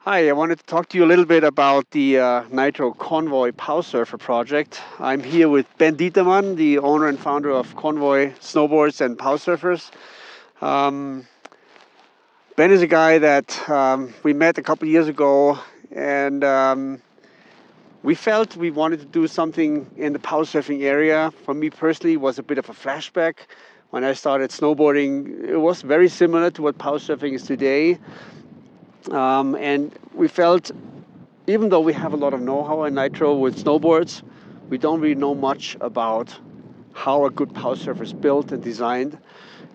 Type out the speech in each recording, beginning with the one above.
Hi, I wanted to talk to you a little bit about the NITRO Konvoi Powsurf project. I'm here with Ben, the owner and founder of Konvoi Snowboards and Powsurfers. Ben is a guy that we met a couple of years ago, and we felt we wanted to do something in the powsurfing area. For me personally, it was a bit of a flashback. When I started snowboarding, it was very similar to what powsurfing is today. And we felt, even though we have a lot of know-how in NITRO with snowboards, we don't really know much about how a good powsurfer is built and designed.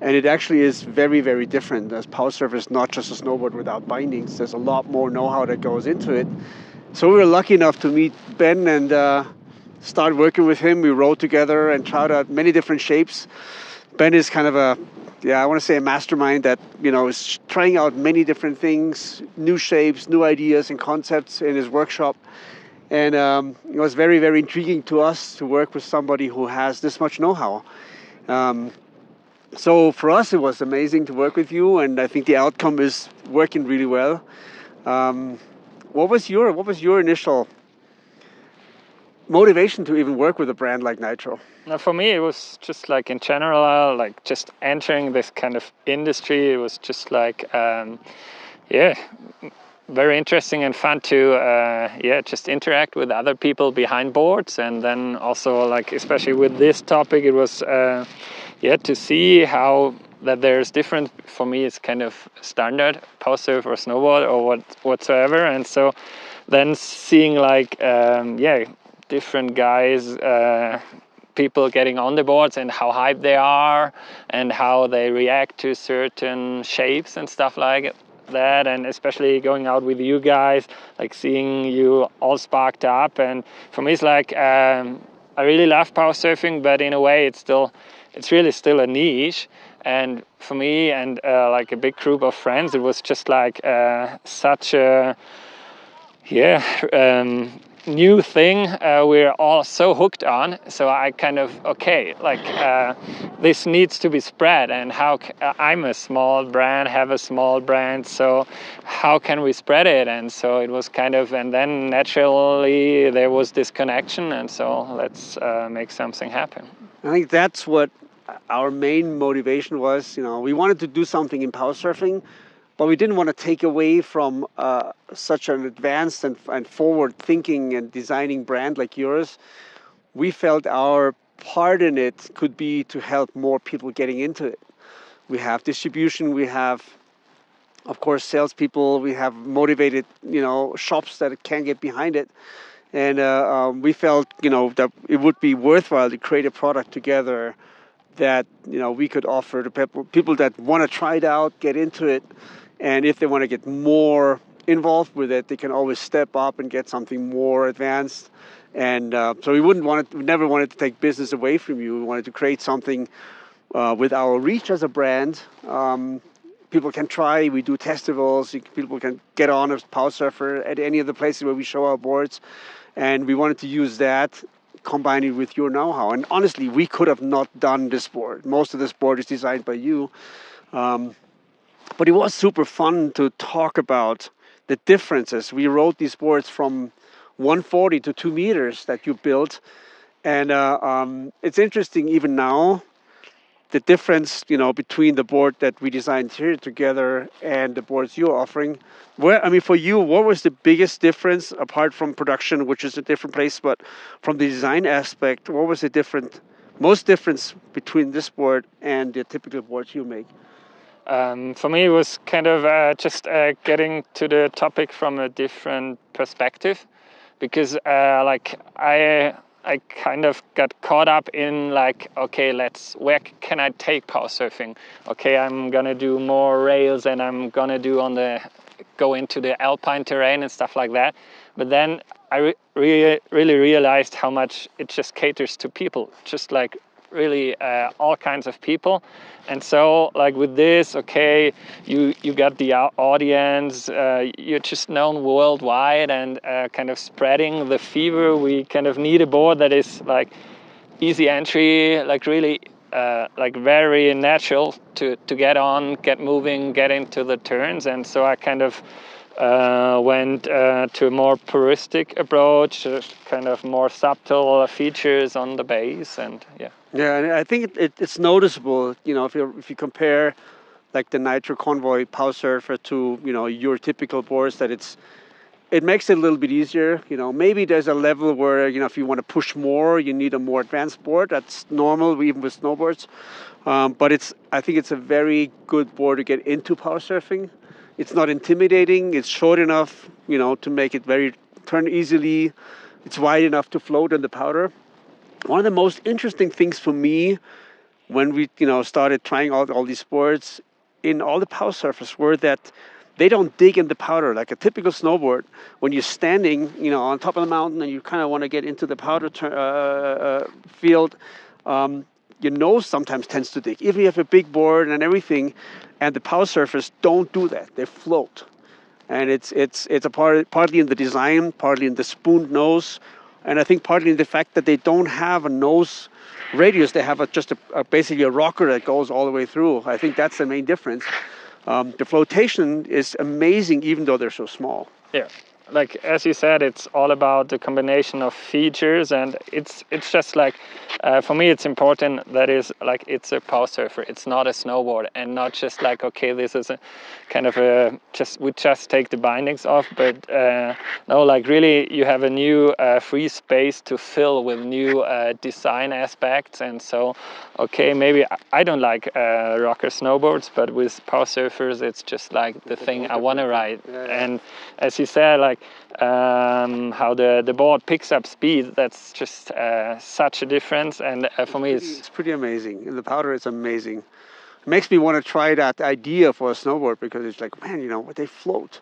And it actually is very, very different, as powsurfer is not just a snowboard without bindings. There's a lot more know-how that goes into it. So we were lucky enough to meet Ben and start working with him. We rode together and tried out many different shapes. Ben is kind of a mastermind that, is trying out many different things, new shapes, new ideas and concepts in his workshop. And it was very, very intriguing to us to work with somebody who has this much know-how. So for us, it was amazing to work with you, and I think the outcome is working really well. What was your initial motivation to even work with a brand like NITRO? Now, for me, it was just like in general, like just entering this kind of industry. It was just like, very interesting and fun to, just interact with other people behind boards. And then also, like, especially with this topic, it was, to see how that there's different. For me, it's kind of standard POWSURF or snowboard or whatsoever. And so then seeing like, different guys, people getting on the boards and how hyped they are and how they react to certain shapes and stuff like that, and especially going out with you guys, like seeing you all sparked up. And for me, it's like I really love power surfing, but in a way it's really still a niche. And for me and like a big group of friends, it was just like such a new thing we're all so hooked on. So I kind of, this needs to be spread, and how I'm a small brand, have a small brand, so how can we spread it? And so it was kind of, and then naturally there was this connection, and so let's make something happen. I think that's what our main motivation was. We wanted to do something in power surfing, but we didn't want to take away from such an advanced and forward-thinking and designing brand like yours. We felt our part in it could be to help more people getting into it. We have distribution, we have, of course, salespeople, we have motivated, shops that can get behind it. And we felt, that it would be worthwhile to create a product together that, we could offer to people that want to try it out, get into it. And if they want to get more involved with it, they can always step up and get something more advanced. And so we never wanted to take business away from you. We wanted to create something with our reach as a brand. People can try. We do festivals. People can get on as power surfer at any of the places where we show our boards. And we wanted to use that, combine it with your know-how. And honestly, we could have not done this board. Most of this board is designed by you. But it was super fun to talk about the differences. We rode these boards from 140 to 2 meters that you built. And it's interesting even now, the difference, between the board that we designed here together and the boards you're offering. For you, what was the biggest difference, apart from production, which is a different place, but from the design aspect, what was the most difference between this board and the typical boards you make? For me, it was kind of just getting to the topic from a different perspective, because I kind of got caught up in like, okay, where can I take power surfing? Okay, I'm gonna do more rails and I'm gonna go into the alpine terrain and stuff like that. But then I really realized how much it just caters to people, just like really all kinds of people. And so like with this, okay, you got the audience, you're just known worldwide and kind of spreading the fever. We kind of need a board that is like easy entry, like really like very natural to get on, get moving, get into the turns. And so I kind of went to a more puristic approach, kind of more subtle features on the base, and yeah. Yeah, and I think it's noticeable. You know, if you compare like the NITRO Konvoi Powsurf to your typical boards, that it makes it a little bit easier. You know, maybe there's a level where if you want to push more, you need a more advanced board. That's normal, even with snowboards. But I think it's a very good board to get into power surfing. It's not intimidating. It's short enough, to make it turn easily. It's wide enough to float in the powder. One of the most interesting things for me when we, started trying out all these boards in all the power surfers were that they don't dig in the powder like a typical snowboard. When you're standing, on top of the mountain and you kind of want to get into the powder field, your nose sometimes tends to dig. If you have a big board and everything, and the power surfers don't do that, they float. And it's partly in the design, partly in the spooned nose, and I think partly in the fact that they don't have a nose radius. They have basically a rocker that goes all the way through. I think that's the main difference. The flotation is amazing, even though they're so small. Yeah, like as you said, it's all about the combination of features, and it's just like for me, it's important that it's a power surfer. It's not a snowboard, and not just like, okay, this is a kind of we just take the bindings off, but no, like really you have a new free space to fill with new design aspects. And so, okay, maybe I don't like rocker snowboards, but with power surfers, it's just like the thing I want to ride. Yeah. And as you said, like how the board picks up speed, that's just such a difference. And for me, it's pretty amazing. In the powder, it's amazing. It makes me want to try that idea for a snowboard, because it's like, man, they float.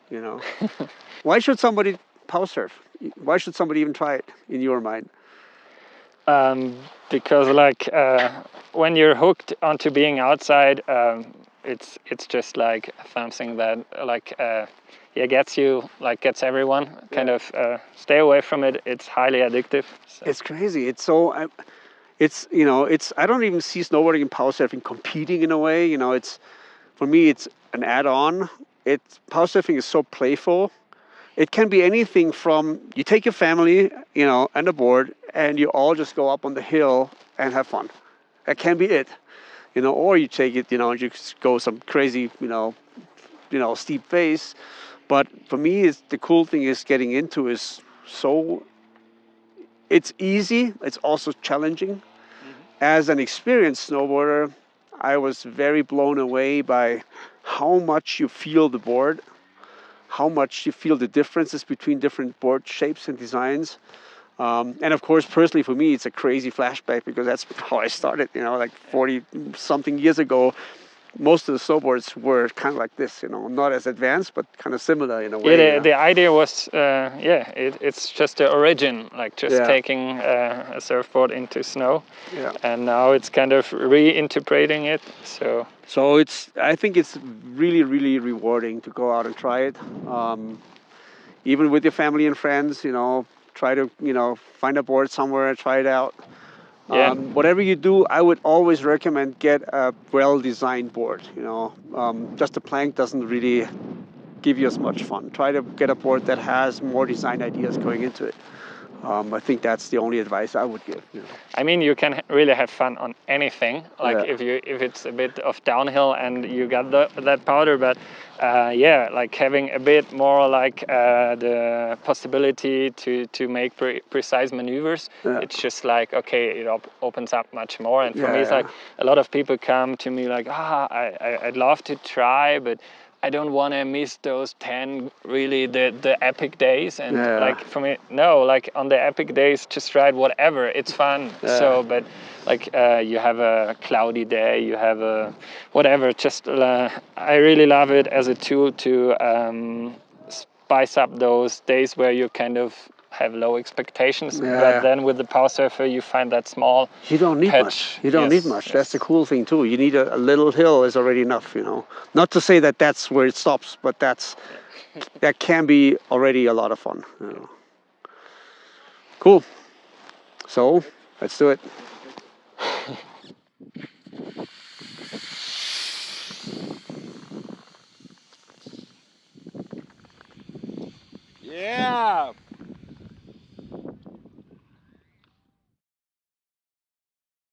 Why should somebody power surf? Why should somebody even try it, in your mind? Because like when you're hooked onto being outside, it's just like something that gets everyone. Kind of stay away from it. It's highly addictive. So. It's crazy. It's so. I don't even see snowboarding and power surfing competing in a way. For me, it's an add-on. Power surfing is so playful. It can be anything from you take your family, and a board, and you all just go up on the hill and have fun. That can be it, or you take it, and you just go some crazy, steep face. But for me, the cool thing is getting into is so. It's easy. It's also challenging. Mm-hmm. As an experienced snowboarder, I was very blown away by how much you feel the board, how much you feel the differences between different board shapes and designs. And of course, personally for me, it's a crazy flashback, because that's how I started, like 40 something years ago. Most of the snowboards were kind of like this, not as advanced, but kind of similar in a way. Yeah, the idea was, it's just the origin, like just taking a surfboard into snow. Yeah. And now it's kind of reinterpreting it. So I think it's really, really rewarding to go out and try it. Even with your family and friends, try to, find a board somewhere, try it out. Yeah. Whatever you do, I would always recommend get a well-designed board. Just a plank doesn't really give you as much fun. Try to get a board that has more design ideas going into it. I think that's the only advice I would give. I mean, you can really have fun on anything. Like if it's a bit of downhill and you got that powder, but like having a bit more like the possibility to make precise maneuvers. Yeah. It's just like, okay, it opens up much more. And for me, it's like a lot of people come to me like, I'd love to try, but I don't want to miss those 10 really the epic days. And like for me, no, like on the epic days, just ride whatever, it's fun. So but like you have a cloudy day, you have a whatever, just I really love it as a tool to spice up those days where you kind of have low expectations, but then with the power surfer you find that small you don't need much. You don't need much. That's the cool thing too. You need a little hill is already enough. Not to say that that's where it stops, but that can be already a lot of fun. Cool. So let's do it. Yeah.